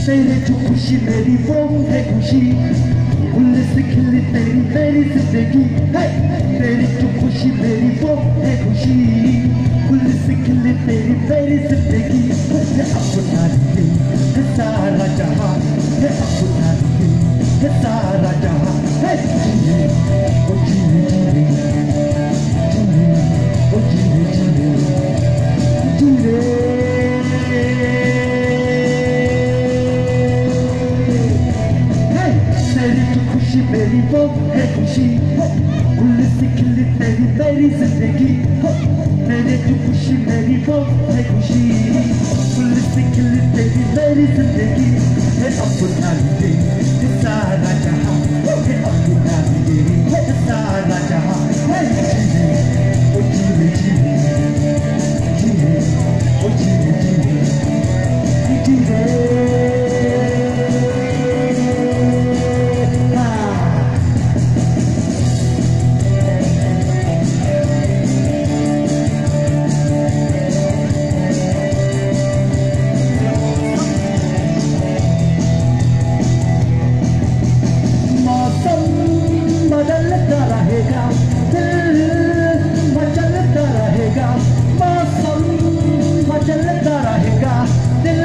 तेरे जो खुशी मेरी वो है खुशी, फूल से खिली तेरी मेरी जिंदगी है। तेरी जो खुशी मेरी वो है खुशी, फूल से खिली तेरी मेरी जिंदगी है। अपना दिल है सारा जहां, है अपना दिल है सारा जहां है। जीने ओ जीने जीने जीने ओ जीने जीने जीने। खुशी मेरी वो है खुशी, फूल से खिली तेरी मेरी जिंदगी। तेरे जो खुशी मेरी वो है खुशी, फूल से खिली तेरी मेरी जिंदगी है। अपना दिल है सारा जहां, है अपना दिल है सारा जहां है। जीने ओ जीने जीने जीने ओ जीने जीने जीने। बदलता रहेगा दिल, बदलता रहेगा मौसम, बदलता रहेगा दिल,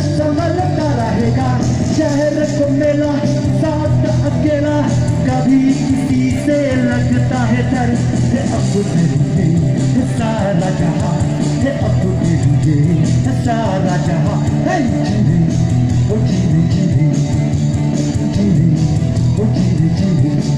संभलता रहेगा। शहर को मेला साथ अकेला, कभी किसी से लगता है डर। है अपने लिए सारा जहां, है अपने लिए सारा जहां है। जीने ओ जीने जीने जीने ओ जीने जीने।